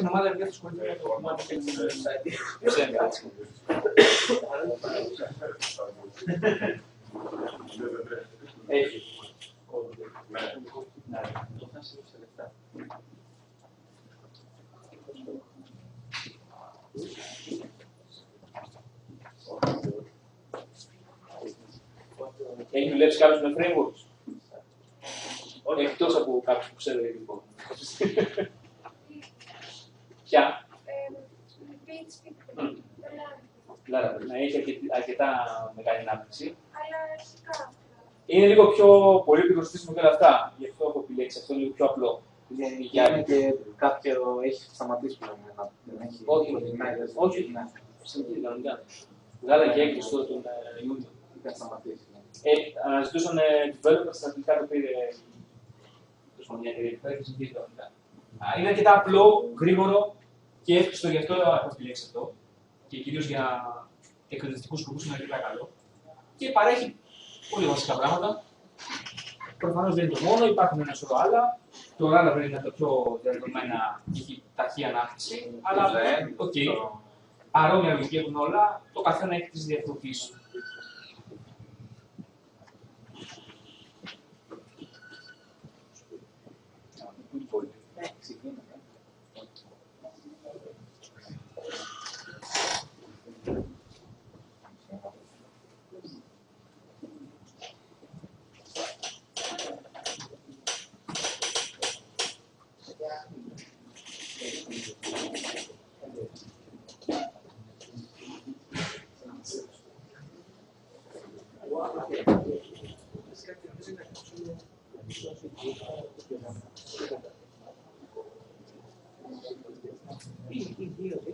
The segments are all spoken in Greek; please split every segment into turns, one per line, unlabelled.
την ομάδα που θα ασχολείται με το site. Έχει. Ναι, το θα σε λεφτά. Έχει δουλέψει κάποιος με frameworks? Εκτός από κάποιους που ξέρω λοιπόν. Ποια? Λάρα, να έχει αρκετά μεγάλη ανάπτυξη. Είναι λίγο πιο πολύπλοκο σύστημα και όλα αυτά. Γι' αυτό έχω επιλέξει. Αυτό είναι λίγο πιο απλό.
Είναι και κάποιο έχει σταματήσει πλέον.
Όχι. Συνεχίζει κανονικά. Βγάλα και έκδοση τώρα τον Ιούνιο.
Είχαν σταματήσει.
Αναζητούσαν developers στα αγγλικά, το πήρε μια εταιρεία και συνεχίζει κανονικά. Είναι αρκετά απλό, γρήγορο και εύκολο, γι' αυτό έχω επιλέξει αυτό. Και κυρίως για εκπαιδευτικούς σκοπούς είναι αρκετά καλό. Και παρέχει πολύ βασικά πράγματα. Προφανώς δεν είναι το μόνο, υπάρχουν ένα σωρό άλλα. Το Laravel είναι το πιο δεδομένα, έχει ταχύ ανάπτυξη. Αλλά παρόμοια λογική έχουν όλα, το καθένα έχει τις διαφορετικές του.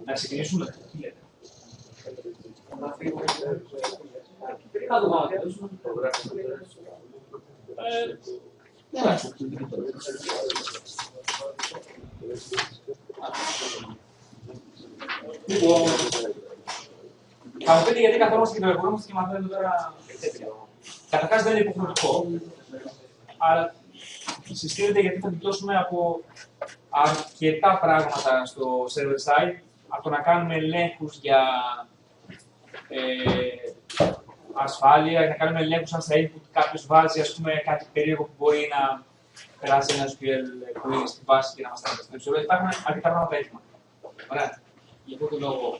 Να ξεκινήσουμε. Θα δούμε. Λοιπόν, θα μου πείτε γιατί καθόμαστε και βεβαιωνόμαστε και μαθαίνουμε τώρα τέτοια. Καταρχάς δεν είναι υποχρεωτικό, αλλά συστήνεται γιατί θα γλιτώσουμε από αρκετά πράγματα στο server side, από το να κάνουμε ελέγχους για ασφάλεια, να κάνουμε ελέγχους αν στα input κάποιος βάζει κάτι περίεργο που μπορεί να περάσει ένα SQL που είναι στη βάση και να μας τα επιστρέψει. Υπάρχουν αρκετά πράγματα έτοιμα. Ωραία. Για αυτόν τον λόγο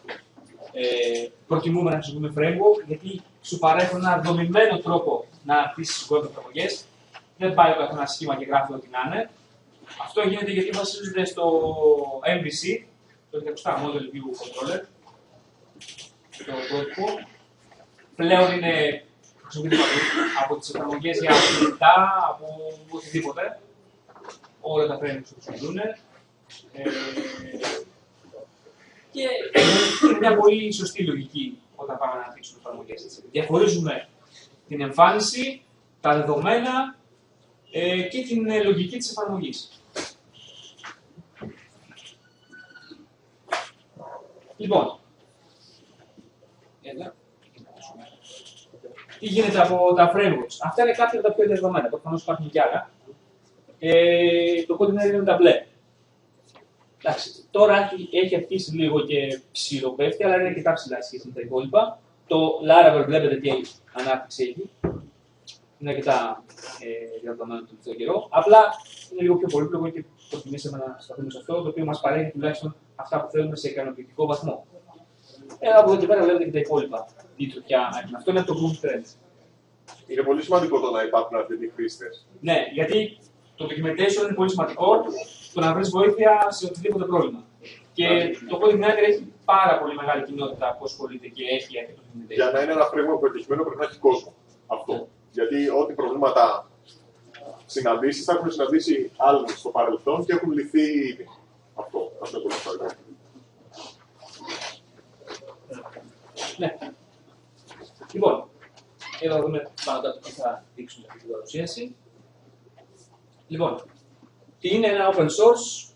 προτιμούμε να χρησιμοποιούμε framework, γιατί σου παρέχουν ένα δομημένο τρόπο να αναπτύσσεις web εφαρμογές. Δεν πάει το ένα σχήμα και γράφει ό,τι να είναι. Αυτό γίνεται γιατί βασίζονται στο MVC, το 200 Model View Controller, το πρότυπο. Πλέον είναι χρησιμοποιημένο από τις εφαρμογές για κινητά, από οτιδήποτε. Όλα τα frameworks που χρησιμοποιούν. Και είναι μια πολύ σωστή λογική όταν πάμε να αναπτύξουμε εφαρμογές. Διαχωρίζουμε την εμφάνιση, τα δεδομένα και την λογική της εφαρμογής. Λοιπόν, τι γίνεται από τα frameworks? Αυτά είναι κάποια από τα πιο δεδομένα, προφανώς υπάρχουν και άλλα. Το code είναι τα μπλε. Εντάξει, τώρα έχει αρχίσει λίγο και ψηλοπέφτει, αλλά είναι αρκετά ψηλά σχέση με τα υπόλοιπα. Το Laravel βλέπετε τι ανάπτυξη έχει. Είναι αρκετά διαδεδομένο το τελευταίο καιρό. Απλά είναι λίγο πιο πολύπλοκο και προτιμήσαμε να σταθούμε σε αυτό, το οποίο μας παρέχει τουλάχιστον αυτά που θέλουμε σε ικανοποιητικό βαθμό. Από εδώ και πέρα βλέπετε και τα υπόλοιπα. Αυτό είναι το Groove Trend.
Είναι πολύ σημαντικό το να υπάρχουν αρκετοί χρήστες.
Ναι, γιατί το documentation είναι πολύ σημαντικό, το να βρεις βοήθεια σε οτιδήποτε πρόβλημα. Και το Code Igniter έχει πάρα πολύ μεγάλη κοινότητα που ασχολείται και έχει αρκετό documentation.
Για να είναι ένα framework πετυχημένο πρέπει να έχει κόσμο. Αυτό. Γιατί ό,τι προβλήματα συναντήσεις θα έχουν συναντήσει άλλοι στο παρελθόν και έχουν λυθεί ήδη. Αυτό είναι πολύ σημαντικό.
Ναι. Λοιπόν, εδώ θα δούμε πάνω κάτω τι θα δείξουμε αυτή την παρουσίαση. Λοιπόν, τι είναι ένα open source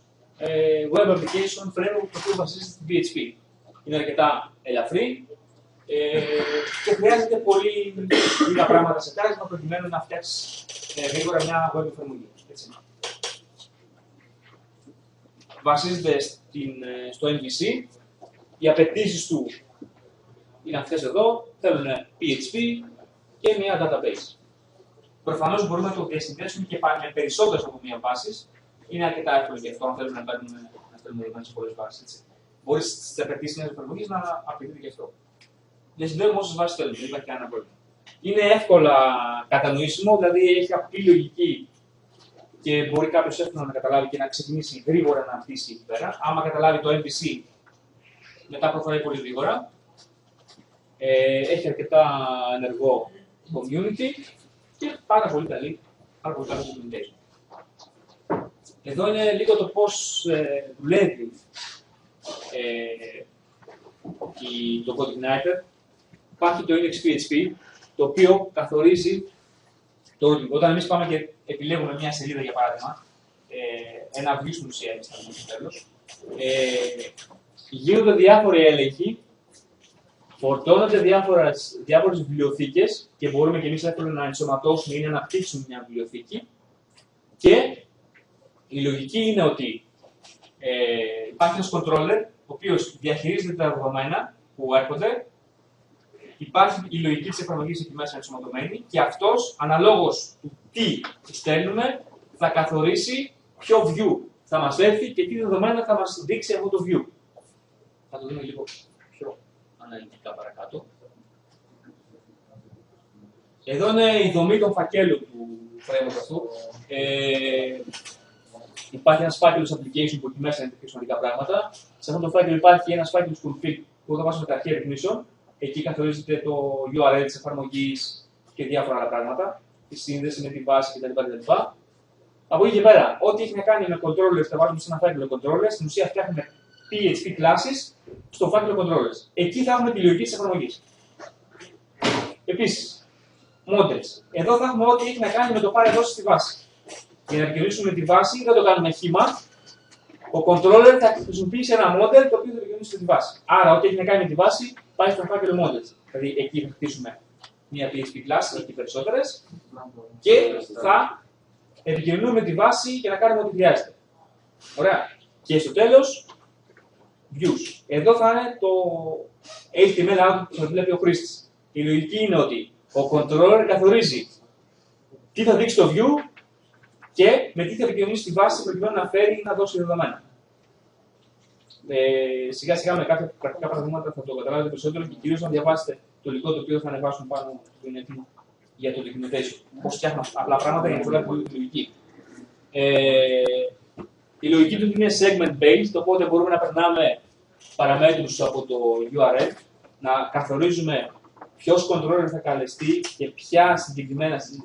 web application framework το οποίο βασίζεται στην PHP. Είναι αρκετά ελαφρύ και χρειάζεται πολύ λίγα πράγματα σε κάρασμα προκειμένου να φτιάξει γρήγορα μια web εφαρμογή. Βασίζεται στο MVC, οι απαιτήσεις του είναι αυτές εδώ, θέλουν PHP και μια database. Προφανώς μπορούμε να το διασυνδέσουμε και με περισσότερες από μία βάση. Είναι αρκετά εύκολο γι' αυτό, αν θέλουμε να στέλνουμε δεδομένα σε πολλές βάσεις. Μπορεί στις απαιτήσεις μιας εφαρμογής να απαιτείται και αυτό. Διασυνδέουμε όσες βάσεις θέλουμε, δεν υπάρχει κανένα πρόβλημα. Είναι εύκολα κατανοήσιμο, δηλαδή έχει απλή λογική και μπορεί κάποιος εύκολα να καταλάβει και να ξεκινήσει γρήγορα να αναπτύσσει εκεί πέρα. Άμα καταλάβει το MVC, μετά προχωράει πολύ γρήγορα. Έχει αρκετά ενεργό community και πάρα πολύ καλό documentation. Εδώ είναι λίγο το πώς δουλεύει το CodeIgniter. Υπάρχει το IndexPHP, το οποίο καθορίζει όταν εμείς πάμε και επιλέγουμε μια σελίδα, για παράδειγμα, ένα view στην ουσία, στο τέλος, γίνονται διάφοροι έλεγχοι, φορτώνονται διάφορες βιβλιοθήκες και μπορούμε και εμείς εύκολα να ενσωματώσουμε ή να αναπτύξουμε μια βιβλιοθήκη. Και η λογική είναι ότι υπάρχει ένας controller, ο οποίος διαχειρίζεται τα δεδομένα που έρχονται. Υπάρχει η λογική της εφαρμογής εκεί μέσα ενσωματωμένη και αυτός, αναλόγως του τι στέλνουμε, θα καθορίσει ποιο view θα μας έρθει και τι δεδομένα θα μας δείξει αυτό το view. Θα το δούμε λίγο πιο αναλυτικά παρακάτω. Εδώ είναι η δομή των φακέλων του framework αυτού. Υπάρχει ένας φάκελος application που εκεί μέσα είναι πιο σημαντικά πράγματα. Σε αυτό το φάκελο υπάρχει ένας φάκελος config που θα βάζουμε τα αρχεία ρυθμίσεων. Εκεί καθορίζεται το URL της εφαρμογής και διάφορα άλλα πράγματα. Τη σύνδεση με τη βάση κτλ. Από εκεί και πέρα, ό,τι έχει να κάνει με controllers, θα βάζουμε σε ένα φάκελο controllers. Στην ουσία φτιάχνουμε PHP classes στο φάκελο controllers. Εκεί θα έχουμε τη λογική της εφαρμογής. Επίσης, models. Εδώ θα έχουμε ό,τι έχει να κάνει με το πάρε δώσει στη βάση. Για να επικοινωνήσουμε τη βάση, δεν το κάνουμε χύμα. Ο controller θα χρησιμοποιήσει ένα model το οποίο θα επικοινωνήσει τη βάση. Άρα, ό,τι έχει να κάνει με τη βάση, πάει στο φάκελο models. Δηλαδή, εκεί θα χτίσουμε μια PHP class ή περισσότερες και θα επικοινωνούμε τη βάση για να κάνουμε ό,τι χρειάζεται. Ωραία. Και στο τέλος, views. Εδώ θα είναι το HTML output που θα βλέπει ο χρήστης. Η λογική είναι ότι ο controller καθορίζει τι θα δείξει το view και με τι θα επικοινωνήσει τη βάση προκειμένου να φέρει ή να δώσει δεδομένα. Σιγά σιγά με κάποια πρακτικά παραδείγματα θα το καταλάβετε περισσότερο και κυρίως να διαβάσετε το υλικό το οποίο θα ανεβάσουν πάνω που είναι έτοιμο για το documentation. Πώς φτιάχνω απλά πράγματα για να δουλεύει πολύ τη λογική. Η λογική του είναι segment-based, οπότε μπορούμε να περνάμε παραμέτρους από το URL, να καθορίζουμε ποιος controller θα καλεστεί και ποια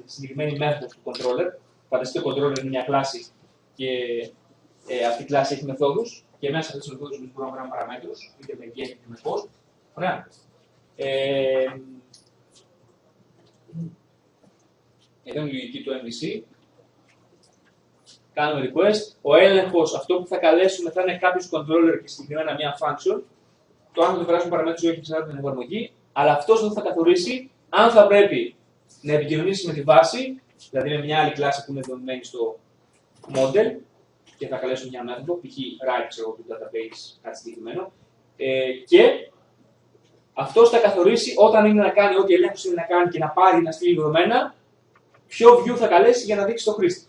συγκεκριμένη μέθοδο του controller. Φανταστείτε το controller είναι μια κλάση και αυτή η κλάση έχει μεθόδους και μέσα σε αυτές τις μεθόδους μπορούμε να βρούμε παραμέτρους, είτε με get είτε με post. Ωραία. Εδώ είναι η λογική του MVC. Κάνουμε request. Ο έλεγχος, αυτό που θα καλέσουμε, θα είναι κάποιος controller και συγκεκριμένα μια function. Το αν θα το περάσουμε παραμέτρους ή όχι εξαρτάται την εφαρμογή. Αλλά αυτός δεν θα καθορίσει αν θα πρέπει να επικοινωνήσει με τη βάση, δηλαδή με μια άλλη κλάση που είναι δομημένη στο model και θα καλέσουμε μια μέθοδο, π.χ. write του database, κάτι συγκεκριμένο. Και αυτός θα καθορίσει όταν είναι να κάνει ό,τι ελέγχος είναι να κάνει και να πάρει να στείλει δεδομένα, ποιο view θα καλέσει για να δείξει το χρήστη.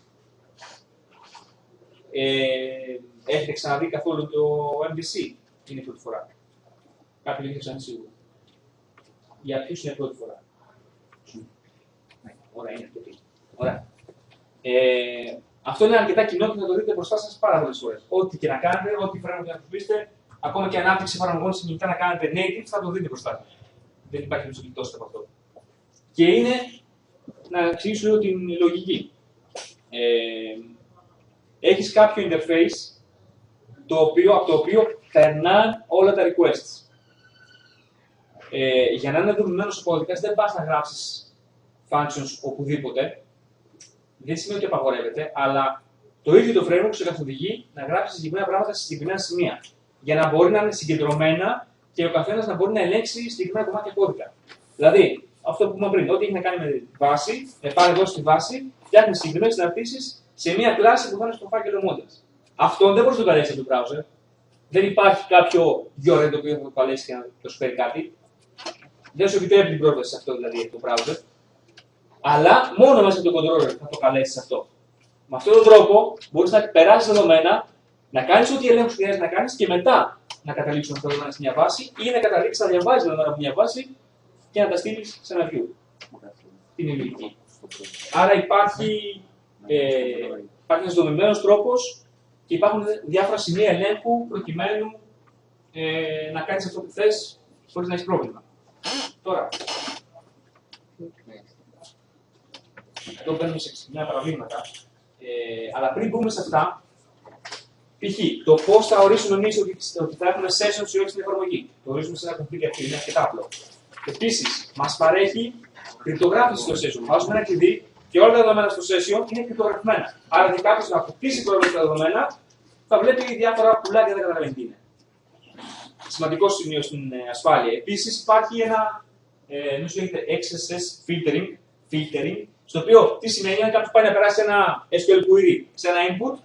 Έχετε ξαναδεί καθόλου το MVC, είναι η πρώτη φορά. Κάποιοι δεν έχετε ξαναδεί σίγουρα. Για ποιους είναι η πρώτη φορά. Ωραία, είναι αρκετή. Ωραία. Αυτό είναι αρκετά κοινό και θα το δείτε μπροστά σας πάρα πολλές φορές. Ό,τι και να κάνετε, ό,τι framework να χρησιμοποιήσετε, ακόμα και ανάπτυξη εφαρμογών σε κινητά να κάνετε native, θα το δείτε μπροστά σας. Δεν υπάρχει να γλιτώσετε από αυτό. Και είναι να εξηγήσω λίγο την λογική. Έχεις κάποιο interface από το οποίο περνάνε όλα τα requests. Για να είναι δομημένο ο κώδικας, δεν πας να γράψεις functions οπουδήποτε. Δεν σημαίνει ότι απαγορεύεται, αλλά το ίδιο το framework σε καθοδηγεί να γράψει συγκεκριμένα πράγματα σε συγκεκριμένα σημεία. Για να μπορεί να είναι συγκεντρωμένα και ο καθένας να μπορεί να ελέγξει συγκεκριμένα κομμάτια κώδικα. Δηλαδή, αυτό που είπαμε πριν, ό,τι έχει να κάνει με βάση, με πάρε εδώ στη βάση, φτιάχνει συγκεκριμένες συναρτήσεις σε μια κλάση που θα είναι στο φάκελο models. Αυτό δεν μπορεί να το καλέσει από το browser. Δεν υπάρχει κάποιο URL το οποίο θα το καλέσει και να το σου φέρει κάτι. Δεν σου επιτρέπει την πρόσβαση σε αυτό δηλαδή το browser. Αλλά μόνο μέσα από το controller θα το καλέσει αυτό. Με αυτόν τον τρόπο μπορεί να περάσει δεδομένα, να κάνει ό,τι ελέγχου χρειάζεται να κάνει και μετά να καταλήξουν αυτά τα δεδομένα σε μια βάση ή να καταλήξει να διαβάζει δεδομένα από μια βάση και να τα στείλει σε ένα view. Την ηλικία. Άρα υπάρχει ένας δομημένος τρόπος και υπάρχουν διάφορα σημεία ελέγχου προκειμένου να κάνεις αυτό που θες χωρίς να έχεις πρόβλημα. Τώρα, εδώ μπαίνουμε σε μια παραδείγματα, αλλά πριν μπούμε σε αυτά, π.χ. το πώς θα ορίσουμε εμείς ότι θα έχουμε sessions ή όχι στην εφαρμογή. Το ορίζουμε σε ένα complete αυτή, είναι αρκετά απλό. Επίσης, μας παρέχει κρυπτογράφηση στο session. Βάζουμε ένα κλειδί και όλα τα δεδομένα στο session είναι κρυπτογραφημένα. Άρα, αν κάποιος να αποκτήσει πρόσβαση στα δεδομένα, θα βλέπει διάφορα πουλάκια και δεν καταλαβαίνει τι είναι. Σημαντικό σημείο στην ασφάλεια. Επίσης, υπάρχει ένα νομίζω λέγεται XSS filtering, στο οποίο τι σημαίνει, αν κάποιος πάει να περάσει ένα SQL query σε ένα input,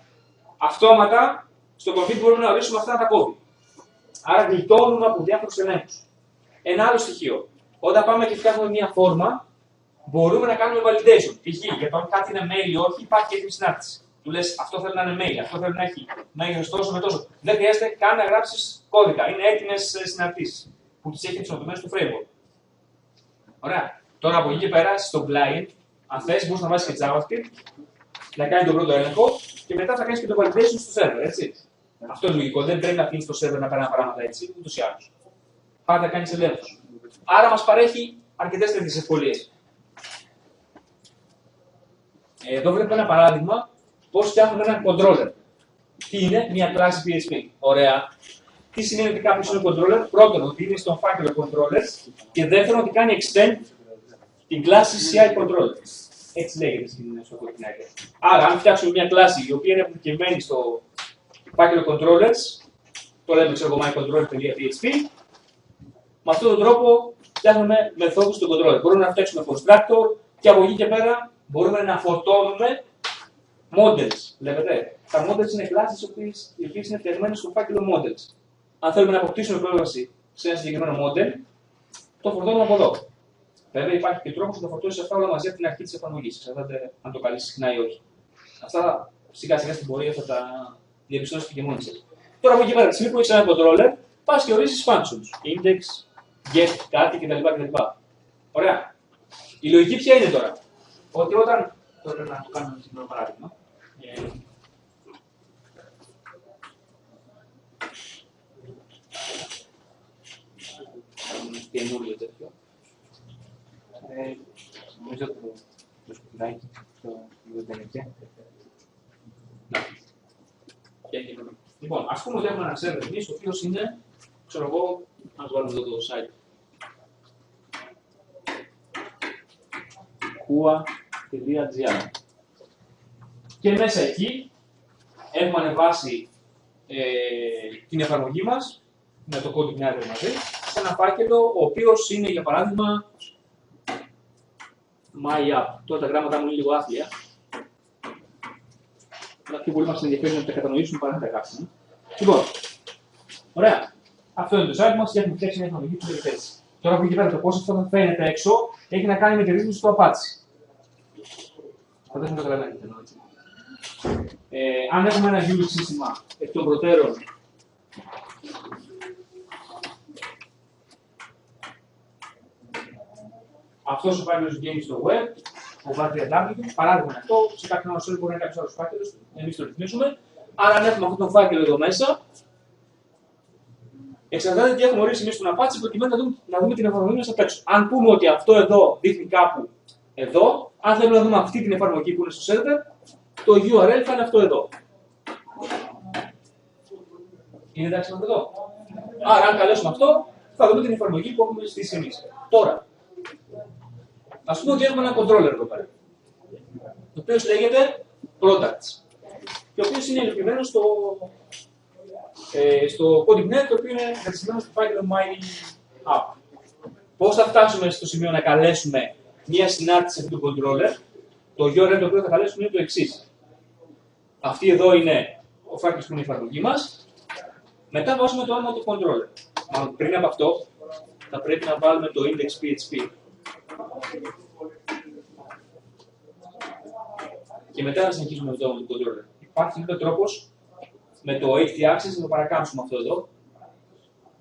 αυτόματα στο config μπορούμε να ορίσουμε αυτά να τα κόβει. Άρα, γλιτώνουμε από διάφορους ελέγχους. Ένα άλλο στοιχείο. Όταν πάμε και φτιάχνουμε μια φόρμα, μπορούμε να κάνουμε validation. Π.χ. για το αν κάτι είναι mail ή όχι, υπάρχει και έτοιμη συνάρτηση. Του λες αυτό θέλει να είναι mail, αυτό θέλει να έχει μέγεθος τόσο με τόσο. Δεν χρειάζεται καν να γράψεις κώδικα. Είναι έτοιμες συναρτήσεις που τις έχει ενσωματωμένες στο framework. Ωραία. Τώρα από εκεί και πέρα στο client, αν θες, μπορείς να βάζεις και JavaScript, να κάνει τον πρώτο έλεγχο και μετά θα κάνεις και το validation στο server. Έτσι. Αυτό είναι λογικό. Δεν πρέπει να αφήνεις το server να περνά πράγματα έτσι, ούτως ή άλλως. Πάντα κάνεις ελέγχους. Άρα μας παρέχει αρκετές τέτοιες ευκολίες. Εδώ βλέπουμε ένα παράδειγμα πώς φτιάχνουμε έναν controller. Τι είναι μια κλάση PHP. Ωραία. Τι σημαίνει ότι κάποιος είναι controller? Πρώτον, ότι είναι στον φάκελο controllers και δεύτερον, ότι κάνει extend την κλάση CI controller. Έτσι λέγεται στο κωδικάκι. Άρα, αν φτιάξουμε μια κλάση η οποία είναι αποθηκευμένη στο φάκελο controllers, το λέμε ξέρω mycontroller.php, με αυτόν τον τρόπο φτιάχνουμε μεθόδους στο controller. Μπορούμε να φτιάξουμε constructor και από εκεί και πέρα μπορούμε να φορτώνουμε models. Βλέπετε, τα models είναι κλάσεις οι οποίες είναι φτιαγμένες στο φάκελο models. Αν θέλουμε να αποκτήσουμε πρόσβαση σε ένα συγκεκριμένο model, το φορτώνουμε από εδώ. Βέβαια, υπάρχει και τρόπος να το φορτώσει αυτά όλα μαζί από την αρχή της εφαρμογής. Εξαρτάται αν το καλείς συχνά ή όχι. Αυτά σιγά σιγά στην πορεία θα τα διαπιστώσετε και μόνοι σας. Τώρα από εκεί πέρα, τη στιγμή που έχεις ένα controller, πας και ορίζεις functions. Index, get, κάτι κτλ. Ωραία. Η λογική ποια είναι τώρα? Ότι όταν. Τώρα να το κάνουμε ένα παράδειγμα. Καινούριο τέτοιο.
Νομίζω το σκουπιδάκι, το βιβλιοτενική.
Λοιπόν, ας πούμε ότι έχουμε ένα server εμείς, ο οποίος είναι, ξέρω εγώ, να βάλουμε εδώ το site. Kua.gr. Και μέσα εκεί έχουμε ανεβάσει την εφαρμογή μας με το code μοιάζει μαζί σε ένα φάκελο ο οποίος είναι για παράδειγμα My App. Τώρα τα γράμματα μου είναι λίγο άθλια. Αλλά πιο πολύ μας ενδιαφέρει να τα κατανοήσουμε παρά να τα γράψουμε. Λοιπόν, ωραία. Αυτό είναι το site μας και έχουμε φτιάξει μια εφαρμογή που είναι έτσι. Τώρα από εκεί πέρα το πώς αυτό θα φαίνεται έξω έχει να κάνει με τη ρύθμιση του Apache. Θα δεν καταλαβαίνετε εννοώ έτσι. Αν έχουμε ένα Unix σύστημα εκ των προτέρων, αυτός ο φάκελος βγαίνει στο web, ο www, παράδειγμα αυτό, σε κάποιον άλλο server μπορεί να είναι κάποιος άλλος φάκελος, εμείς το ρυθμίσουμε. Άρα αν έχουμε αυτόν τον φάκελο εδώ μέσα, εξαρτάται τι έχουμε ορίσει εμείς στον Apache προκειμένου να δούμε την εφαρμογή μας απ' έξω. Αν πούμε ότι αυτό εδώ δείχνει κάπου εδώ, αν θέλουμε να δούμε αυτή την εφαρμογή που είναι στο server, το URL θα είναι αυτό εδώ. Είναι εντάξει με αυτό? Άρα, αν καλέσουμε αυτό, θα δούμε την εφαρμογή που έχουμε στήσει εμείς. Τώρα, ας πούμε ότι έχουμε ένα controller εδώ πέρα, το οποίο λέγεται products, και ο οποίος είναι ελεγχημένο στο CodeIgnite, το οποίο είναι εγκαταστημένο στο φάκελο My App. Πώς θα φτάσουμε στο σημείο να καλέσουμε μία συνάρτηση αυτού του controller? Το URL το οποίο θα καλέσουμε είναι το εξής. Αυτή εδώ είναι ο φάκελος που είναι η εφαρμογή μας. Μετά βάζουμε το όνομα του controller. Πριν από αυτό, θα πρέπει να βάλουμε το index PHP. Και μετά να συνεχίσουμε με το όνομα του controller. Υπάρχει λίγο τρόπος με το htaccess να το παρακάμψουμε αυτό εδώ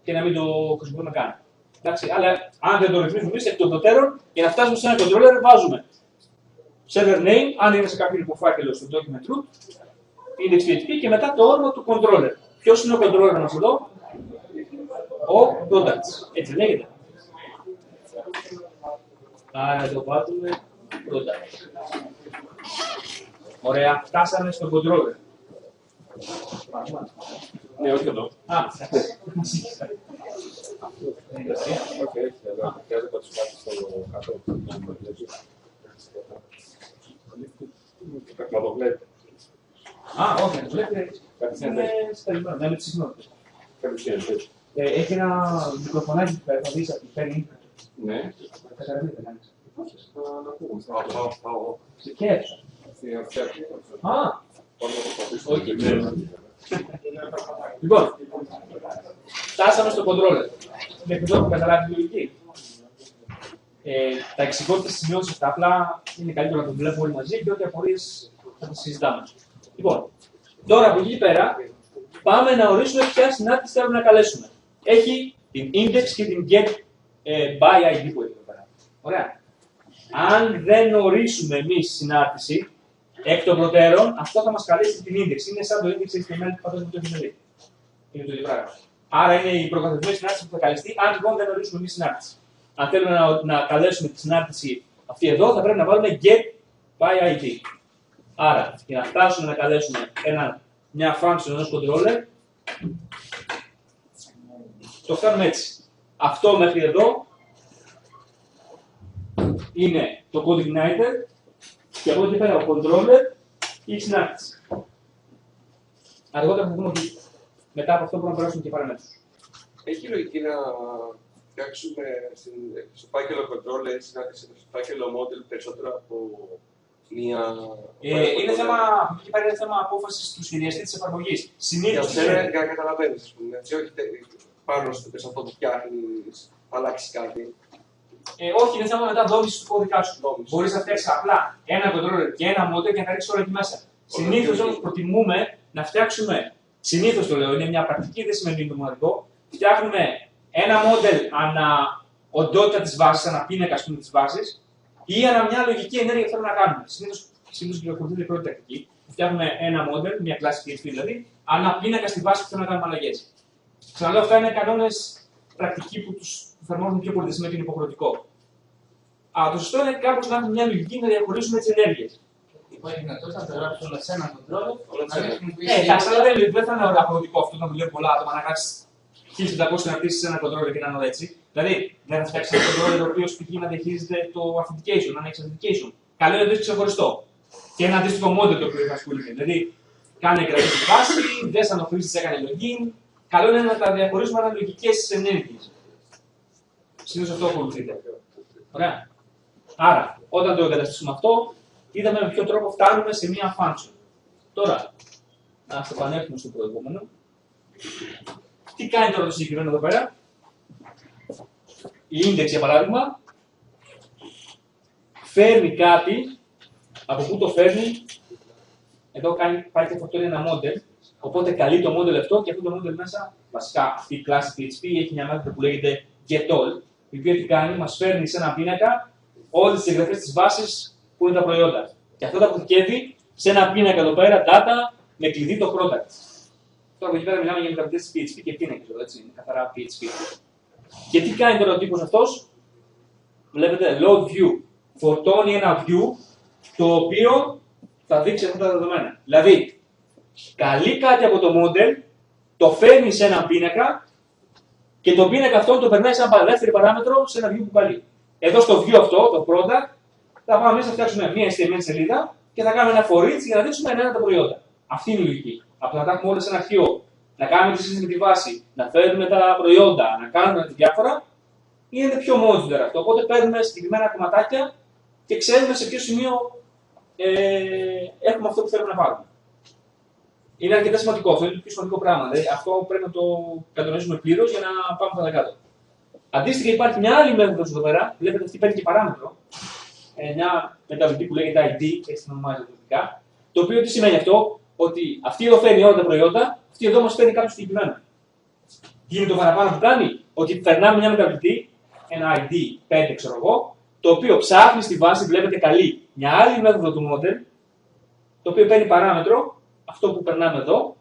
και να μην το χρησιμοποιούμε καν. Εντάξει, αλλά αν δεν το ρυθμίζουμε εμείς εκ των προτέρων, για να φτάσουμε σε ένα controller, βάζουμε server name, αν είναι σε κάποιο υποφάκελο στο document root, index PHP και μετά το όνομα του controller. Ποιος είναι ο controller μας εδώ? Ο products. Έτσι λέγεται. Άρα εδώ βάζουμε products. Ωραία, φτάσαμε στο controller.
Ναι, όχι εδώ.
Α, εντάξει.
Να το βλέπει.
Α, όχι, το βλέπετε. Είναι σταλμένο, με τις συχνότητες. Έχει ένα μικροφωνάκι που θα δεις από τη φέρνει.
Ναι.
Καταλαβαίνετε, κάνεις.
Να πούμε.
Σε ποια αίθουσα? Α, λοιπόν, φτάσαμε στο controller. Μέχρι εδώ που καταλάβει τη λογική. Τα εξηγώ τις σημειώσεις αυτά, απλά είναι καλύτερο να το βλέπουμε όλοι μαζί και ό,τι απορίες θα τις συζητάμε. Λοιπόν, τώρα από εκεί πέρα πάμε να ορίσουμε ποια συνάρτηση θέλουμε να καλέσουμε. Έχει την index και την get by ID που έχει εδώ πέρα. Ωραία. Αν δεν ορίσουμε εμείς συνάρτηση εκ των προτέρων, αυτό θα μας καλέσει την index. Είναι σαν το index HTML που φαντάζομαι το έχετε δει. Είναι το ίδιο πράγμα. Άρα είναι η προκαθορισμένη συνάρτηση που θα καλεστεί, αν λοιπόν δεν ορίσουμε εμείς συνάρτηση. Αν θέλουμε να καλέσουμε τη συνάρτηση αυτή εδώ, θα πρέπει να βάλουμε get by ID. Άρα, για να φτάσουμε να καλέσουμε μια function ενός controller, το κάνουμε έτσι. Αυτό μέχρι εδώ είναι το code igniter και από εκεί πέρα ο controller ή η συνάρτηση. Αργότερα θα δούμε ότι μετά από αυτό μπορούμε να περάσουμε και παραμέτρους.
Έχει λογική να φτιάξουμε στο φάκελο controller, στο φάκελο model περισσότερο από μία.
Είναι θέμα, υπάρχει θέμα απόφασης του σχεδιαστή της εφαρμογής. Συνήθως.
Για να καταλαβαίνεις, ας πούμε. Έτσι, όχι πάνω σε αυτό που φτιάχνεις, αλλάξει κάτι.
Όχι, είναι θέμα μετά δόμησης του κώδικα σου. Μπορείς να φτιάξεις απλά ένα controller και ένα model και να τα ρίξεις όλα εκεί μέσα. Συνήθως όμως προτιμούμε να φτιάξουμε. Συνήθως το λέω, είναι μια πρακτική, δεν σημαίνει ότι είναι το μοναδικό. Φτιάχνουμε ένα model ανά οντότητα της βάσης, ανά πίνακα της βάσης ή ανά μια λογική ενέργεια που θέλουμε να κάνουμε. Συνήθως κυκλοφορείται η πρώτη τακτική. Φτιάχνουμε ένα model, μια κλάση PHP δηλαδή, ανά πίνακα στη βάση που θέλουμε να κάνουμε αλλαγές. Ξαναλέω, αυτά είναι κανόνες πρακτικοί που τους εφαρμόζουν πιο πολύ, δεν σημαίνει ότι είναι υποχρεωτικό. Αλλά το σωστό είναι κάπως να έχουμε μια λογική να διαχωρίσουμε τις ενέργειες.
Υπάρχει δυνατότητα να τα γράψει όλα σε ένα controller.
Εντάξει, αλλά δεν θα είναι αποδοτικό αυτό να δουλεύει πολλά άτομα να γράψει 1500 συναρτήσεις σε ένα controller και να είναι όλα έτσι. Δηλαδή, δεν θα φτιάξει ένα controller ο οποίο πηγαίνει να διαχειρίζεται το authentication, να έχει authentication. Καλό είναι να το έχει ξεχωριστό. Και ένα αντίστοιχο model το οποίο θα ασχολείται. Δηλαδή, κάνει εγγραφή στη βάση, δεν σαν το χρήστη έκανε login. Καλό είναι να τα διαχωρίσουμε αναλογικές ενέργειες. Συνήθως αυτό ακολουθείται. Ωραία. Άρα, όταν το εγκαταστήσουμε αυτό, είδαμε με ποιο τρόπο φτάνουμε σε μία function. Τώρα, να επανέλθουμε στο προηγούμενο. Τι κάνει τώρα το συγκεκριμένο εδώ πέρα? Η index, για παράδειγμα, φέρνει κάτι. Από πού το φέρνει? Εδώ πάει και φορτώνει ένα model. Οπότε καλεί το model αυτό και αυτό το model μέσα, βασικά αυτή η κλάση PHP έχει μια μέθοδο που λέγεται getAll, η οποία τι κάνει, μας φέρνει σε ένα πίνακα όλες τις εγγραφές της βάσης που είναι τα προϊόντα. Και αυτό τα αποθηκεύει σε ένα πίνακα εδώ πέρα, data, με κλειδί το product. Τώρα από εκεί πέρα μιλάμε για μεταβλητές της PHP και πίνακες εδώ, έτσι, είναι καθαρά PHP. Και τι κάνει τώρα ο τύπος αυτός? Βλέπετε, load view. Φορτώνει ένα view το οποίο θα δείξει αυτά τα δεδομένα. Δηλαδή, καλεί κάτι από το model, το φέρνει σε ένα πίνακα και το πίνακα αυτό το περνάει σαν δεύτερη παράμετρο σε ένα view που καλεί. Εδώ στο view αυτό, το product, θα πάμε μέσα να φτιάξουμε μια HTML σελίδα και θα κάνουμε ένα for each για να δείξουμε ένα τα προϊόντα. Αυτή είναι η λογική. Από να τα έχουμε όλα σε ένα αρχείο, να κάνουμε τη σύσταση με τη βάση, να φέρνουμε τα προϊόντα, να κάνουμε τη διάφορα, είναι πιο modular αυτό. Οπότε παίρνουμε συγκεκριμένα κομματάκια και ξέρουμε σε ποιο σημείο έχουμε αυτό που θέλουμε να πάρουμε. είναι αρκετά σημαντικό. Αυτό είναι το πιο σημαντικό πράγμα. Δηλαδή, αυτό πρέπει να το κατανοήσουμε πλήρως για να πάμε παρακάτω. Αντίστοιχα, υπάρχει μια άλλη μέθοδος εδώ πέρα. Βλέπετε, αυτή παίρνει και παράμετρο. Μια μεταβλητή που λέγεται ID, έτσι την ονομάζεται δυτικά. Το οποίο τι σημαίνει αυτό, ότι αυτή εδώ φέρνει όλα τα προϊόντα, αυτή εδώ μας φέρνει κάποιο συγκεκριμένο. Τι είναι το παραπάνω που κάνει, ότι περνάμε μια μεταβλητή, ένα ID 5, ξέρω εγώ, το οποίο ψάχνει στη βάση, βλέπετε καλή, μια άλλη μέθοδο του model, το οποίο παίρνει παράμετρο, αυτό που περνάμε εδώ,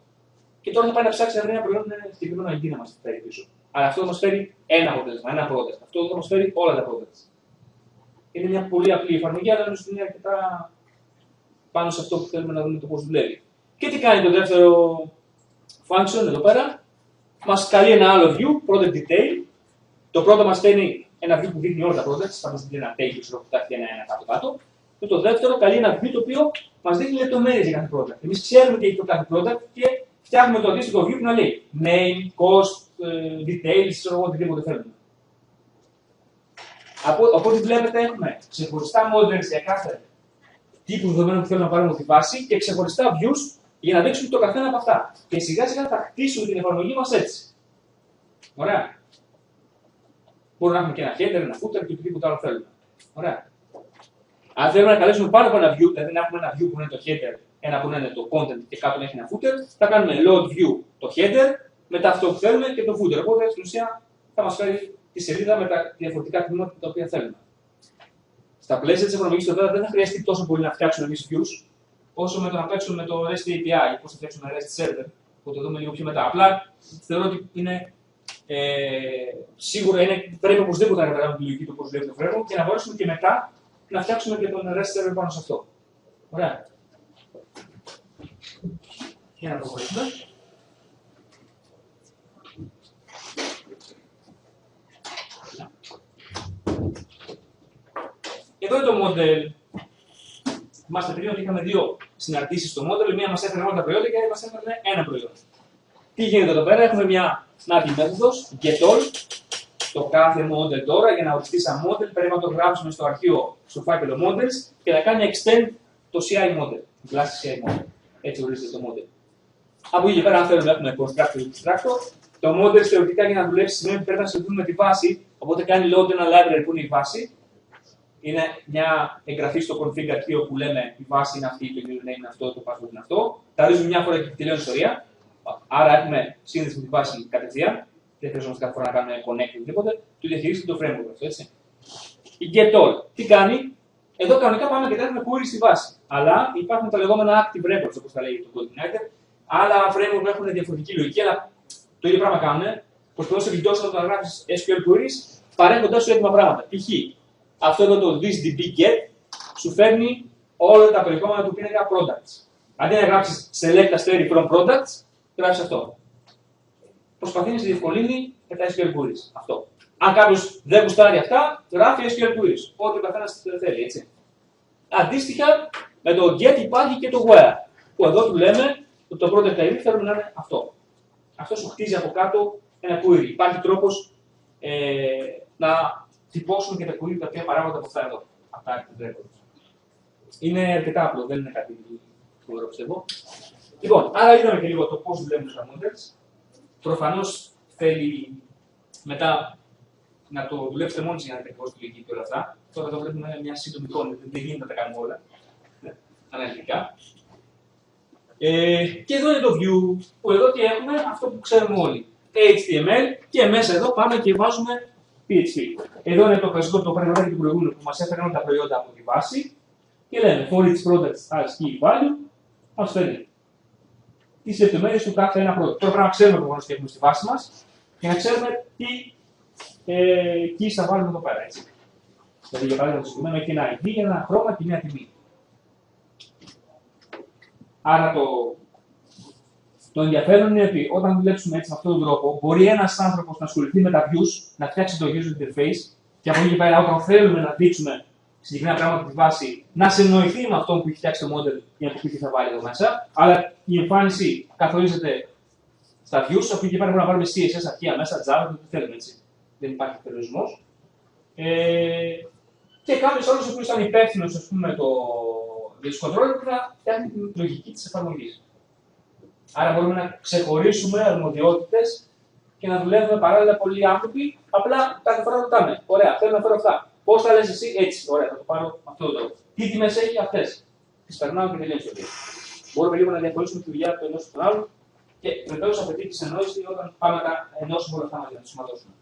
και τώρα θα πάει να ψάξει να βρει ένα προϊόν με συγκεκριμένο ID να μας φέρει πίσω. Αλλά αυτό θα μας φέρει ένα αποτέλεσμα, ένα product. Αυτό θα μας φέρει όλα τα products. Είναι μια πολύ απλή εφαρμογή, αλλά νομίζω ότι είναι αρκετά πάνω σε αυτό που θέλουμε να δούμε το πώς δουλεύει. Και τι κάνει το δεύτερο function εδώ πέρα, μας καλεί ένα άλλο view, product detail. Το πρώτο μας φέρνει ένα view που δείχνει όλα τα products, φανταστείτε είναι ένα table που θα έχει ένα κάτω-κάτω. Και το δεύτερο καλεί ένα view το οποίο μας δείχνει λεπτομέρειες για κάθε product. Εμείς ξέρουμε τι έχει το κάθε product και φτιάχνουμε το αντίστοιχο view που να λέει name, cost, details, ξέρω εγώ, οτιδήποτε θέλουμε. Οπότε βλέπετε έχουμε ξεχωριστά models για κάθε τύπου δεδομένων που θέλουμε να πάρουμε τη βάση και ξεχωριστά views για να δείξουμε το καθένα από αυτά. Και σιγά σιγά θα χτίσουμε την εφαρμογή μας έτσι. Ωραία. Μπορούμε να έχουμε και ένα header, ένα footer και οτιδήποτε άλλο θέλουμε. Ωραία. Αν θέλουμε να καλέσουμε πάνω από ένα view, δηλαδή να έχουμε ένα view που είναι το header, ένα που είναι το content και κάτω να έχει ένα footer, θα κάνουμε load view το header, μετά αυτό που θέλουμε και το footer. Οπότε στην ουσία θα μας φέρει τη σελίδα με τα διαφορετικά τμήματα τα οποία θέλουμε. Στα πλαίσια της εφαρμογής εδώ δεν θα χρειαστεί τόσο πολύ να φτιάξουμε εμείς views, όσο με το να παίξουμε με το REST API, πώς θα φτιάξουμε ένα REST server, που το δούμε λίγο πιο μετά. Απλά θεωρώ ότι είναι σίγουρα πρέπει οπωσδήποτε να καταλάβουμε τη λογική του πώς δουλεύει το framework και να μπορέσουμε και μετά να φτιάξουμε και τον REST server πάνω σε αυτό. Ωραία. Για να προχωρήσουμε. Εδώ είναι το model. Θυμάστε πριν ότι είχαμε δύο συναρτήσεις στο model. Μία μας έφερε όλα τα προϊόντα και άλλη μας έφερε ένα προϊόν. Τι γίνεται εδώ πέρα, έχουμε μια snappy μέθοδος, getAll. Το κάθε model τώρα για να οριστεί σαν model πρέπει να το γράψουμε στο αρχείο στο φάκελο models και να κάνει extend το CI model. Την κλάση CI model. Έτσι ορίζεται το model. Από εκεί και πέρα, αν θέλουμε να έχουμε constructor ή extractor, το model θεωρητικά για να δουλέψει σημαίνει ότι πρέπει να συνδεθούμε με τη βάση. Οπότε κάνει load ένα library που είναι η βάση. Είναι μια εγγραφή στο config αρχείο που λέμε η βάση είναι αυτή, το username είναι αυτό, το password είναι αυτό. Τα ρίζουμε μια φορά και τελειώνει η ιστορία. Άρα έχουμε σύνδεση με τη βάση κατευθείαν. Δεν χρειαζόμαστε κάθε φορά να κάνουμε connect ή οτιδήποτε. Το διαχειρίζεται το framework αυτό, έτσι. Η getAll. Τι κάνει, εδώ κανονικά πάμε και τρέχουμε query στη βάση. Αλλά υπάρχουν τα λεγόμενα active records, όπως τα λέει το CodeIgniter. Άλλα framework έχουν διαφορετική λογική, αλλά το ίδιο πράγμα κάνουν. Προσπαθούν σε βελτιώσουν όταν γράφει SQL queries, παρέχοντα σου έτοιμα πράγματα. Π.χ. αυτό εδώ το thisDB get σου φέρνει όλα τα περιεχόμενα του πίνακα products. Αντί να γράψει select asterisk from products, γράφει αυτό. Προσπαθεί να σε διευκολύνει με τα SQL queries. Αυτό. Αν κάποιο δεν γουστάρει αυτά, γράφει SQL queries. Ό,τι ο καθένα θέλει, έτσι. Αντίστοιχα, με το get υπάρχει και το where. Που εδώ του λέμε ότι το product ID θέλουμε να είναι αυτό. Αυτό σου χτίζει από κάτω ένα query. Υπάρχει τρόπος να τυπώσουμε και τα query τα οποία παράγονται από αυτά εδώ. Αυτά είναι αρκετά απλό, δεν είναι κάτι φοβερό πιστεύω. Λοιπόν, άρα είδαμε και λίγο το πώς δουλεύουν τα models. Προφανώς θέλει μετά να το δουλέψετε μόνοι για να δείτε πώς λειτουργεί και όλα αυτά. Τώρα εδώ βλέπουμε μια σύντομη εικόνα, δεν γίνεται να τα κάνουμε όλα αναλυτικά. Και εδώ είναι το view, που εδώ τι έχουμε, αυτό που ξέρουμε όλοι. HTML και μέσα εδώ πάμε και βάζουμε PHP. Εδώ είναι το κλασικό το παραδείγμα του προηγούμενου που μας έφεραν τα προϊόντα από τη βάση και λέμε for each product as key value, μας φέρνει τις λεπτομέρειες του κάθε ένα product. Τώρα πρέπει να ξέρουμε προφανώς τι έχουμε στη βάση μας και να ξέρουμε τι keys θα βάλουμε εδώ πέρα. Έτσι. Δηλαδή για παράδειγμα το συγκεκριμένο έχει ένα ID, ένα χρώμα και μια τιμή. Άρα το ενδιαφέρον είναι ότι όταν δουλέψουμε έτσι με αυτόν τον τρόπο, μπορεί ένας άνθρωπος να ασχοληθεί με τα views, να φτιάξει το user interface και από εκεί και πέρα, όταν θέλουμε να δείξουμε συγκεκριμένα πράγματα από τη βάση, να συνοηθεί με αυτόν που έχει φτιάξει το model για να πει τι θα βάλει εδώ μέσα. Αλλά η εμφάνιση καθορίζεται στα views, από εκεί και πέρα μπορούμε να πάρουμε CSS αρχεία μέσα, Java, το τι θέλουμε έτσι. Δεν υπάρχει περιορισμός. Και κάποιος άλλος ο οποίος ήταν υπεύθυνος, ας πούμε, για τους controller που θα φτιάχνει την λογική της εφαρμογής. Άρα μπορούμε να ξεχωρίσουμε αρμοδιότητες και να δουλεύουμε παράλληλα πολλοί άνθρωποι. Απλά κάθε φορά ρωτάμε: ωραία, θέλω να φέρω αυτά. Πώς θα λες εσύ, έτσι, ωραία, θα το πάρω με αυτόν τον τρόπο. Τι τιμές έχει αυτές. Τις περνάω και τελείω. Μπορούμε λίγο να διαχωρίσουμε τη δουλειά του ενός του άλλου και βεβαίως απαιτεί τη συνεννόηση όταν πάμε να τα ενώσουμε όλα αυτά μαζί, να τα σωματώσουμε.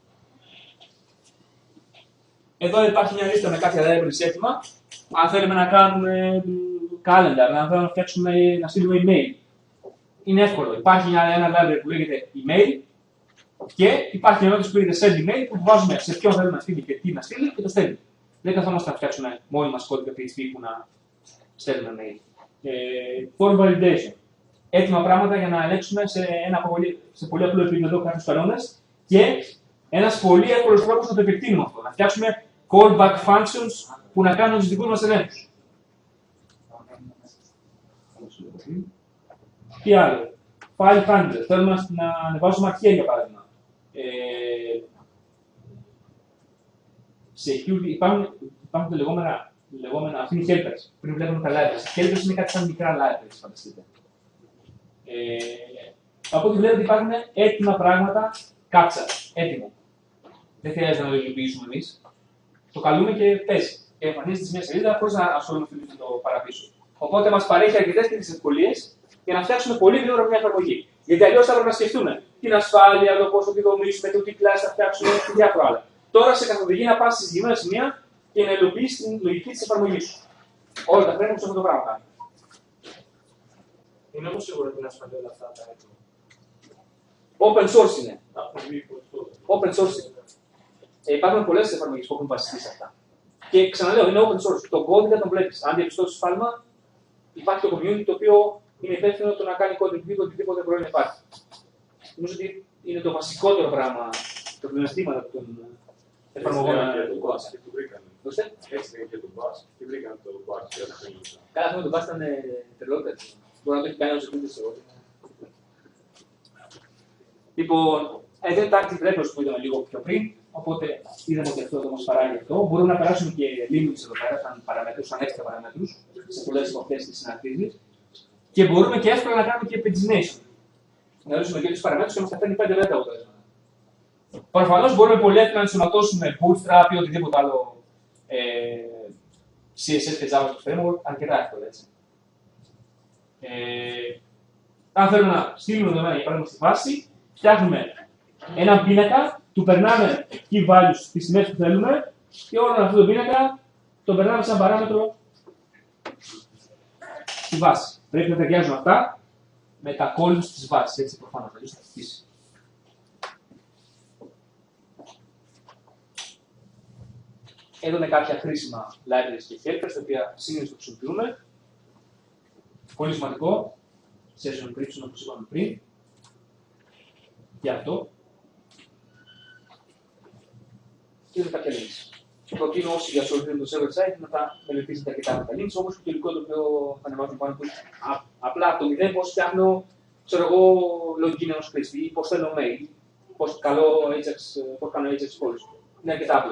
Εδώ υπάρχει μια λίστα με κάποια libraries έτοιμα. Αν θέλουμε να κάνουμε calendar, να θέλουμε να φτιάξουμε, να στείλουμε email. Είναι εύκολο. Υπάρχει ένα library που λέγεται email και υπάρχει ένα που λέγεται send email που βάζουμε σε ποιον θέλουμε να στείλει και τι να στείλει και το στέλνει. Δεν καθόμαστε να φτιάξουμε μόνοι μας κώδικα PHP που να στέλνουμε mail. Form validation. Έτοιμα πράγματα για να ελέγξουμε σε πολύ απλό επίπεδο κάποιους κανόνες και ένας πολύ εύκολος τρόπος να το επεκτείνουμε αυτό. Να φτιάξουμε callback functions που να κάνουν τους δικούς μας ελέγχους. Τι άλλο. File handler. Θέλουμε να ανεβάζουμε αρχεία για παράδειγμα. Security. Υπάρχουν τα λεγόμενα αυτοί είναι helpers. Πριν βλέπουμε τα libraries. Helpers είναι κάτι σαν μικρά libraries, φανταστείτε. Από ό,τι βλέπετε υπάρχουν έτοιμα πράγματα, κάτσα, έτοιμο. Δεν χρειάζεται να το υλοποιήσουμε εμείς. Το καλούμε και παίζει. Και εμφανίζεται σε μια σελίδα χωρίς να ασχολούμαστε με το παραπίσω. Οπότε μας παρέχει αρκετές τέτοιες ευκολίες για να φτιάξουμε πολύ γρήγορα μια εφαρμογή. Γιατί αλλιώς θα πρέπει να σκεφτούμε την ασφάλεια, το πώς θα τη δομήσουμε, το τι κλάση θα φτιάξουμε και διάφορα άλλα. Τώρα σε καθοδηγεί να πας σε συγκεκριμένα σημεία και να υλοποιήσεις την λογική της εφαρμογής σου. Όλα τα πρέπει σε αυτό το πράγμα κάνει.
Είναι όμως σίγουρο ότι είναι ασφαλή όλα αυτά τα έτοιμα.
Open source είναι. Open source είναι. Υπάρχουν πολλές εφαρμογές που έχουν βασιστεί σε αυτά. Και ξαναλέω, είναι open source. Το κώδικα τον βλέπεις. Αν διαπιστώσεις σφάλμα, υπάρχει το community το οποίο είναι υπεύθυνο το να κάνει code review οτιδήποτε πρόβλημα υπάρχει. Νομίζω ότι είναι το βασικότερο πράγμα, το πλεονεκτήματα των εφαρμογών του κώδικα.
Έτσι είναι και το BAS. Τι βρήκαν το BAS για τα χρόνια.
Καλά, αυτό με το BAS ήταν τρελότερο. Μπορεί να το έχει κάνει όσο επίτηδες εγώ. Λοιπόν, δεν είναι active records που είδαμε λίγο πιο πριν, οπότε είδαμε ότι αυτό μας παράγει αυτό. Μπορούμε να περάσουμε και limits εδώ πέρα, σαν παραμέτρους, σαν έξτρα παραμέτρους, σε πολλές από αυτές τις συναρτήσεις. Και μπορούμε και εύκολα να κάνουμε και pagination. Να ορίσουμε και τις παραμέτρους και μας τα φέρνει 5 λεπτά αποτέλεσμα. Προφανώς μπορούμε πολύ εύκολα να ενσωματώσουμε Bootstrap ή οτιδήποτε άλλο CSS και JavaScript framework, αρκετά εύκολα έτσι. Αν θέλουμε να στείλουμε δεδομένα για παράδειγμα στη βάση, φτιάχνουμε έναν πίνακα, του περνάμε key values στις τιμές που θέλουμε και όλο αυτό το πίνακα το περνάμε σαν παράμετρο στη βάση. Πρέπει να ταιριάζουν αυτά με τα columns της βάσης, έτσι προφανώς, αλλιώς θα χτίσει. Εδώ είναι κάποια χρήσιμα libraries και helpers, τα οποία συνήθως το χρησιμοποιούμε. Πολύ σημαντικό, session encryption όπως είπαμε πριν. Και αυτό. Και εδώ κάποια links. Προτείνω όσοι ασχολούνται με το server site να τα μελετήσετε αρκετά με τα links, όπως και το υλικό το οποίο θα ανεβάζουμε πάνω του. Απλά από το μηδέν πώς φτιάχνω, ξέρω εγώ, login ενός χρήστη ή πώς στέλνω mail, πώς κάνω Ajax calls. Είναι αρκετά απλό.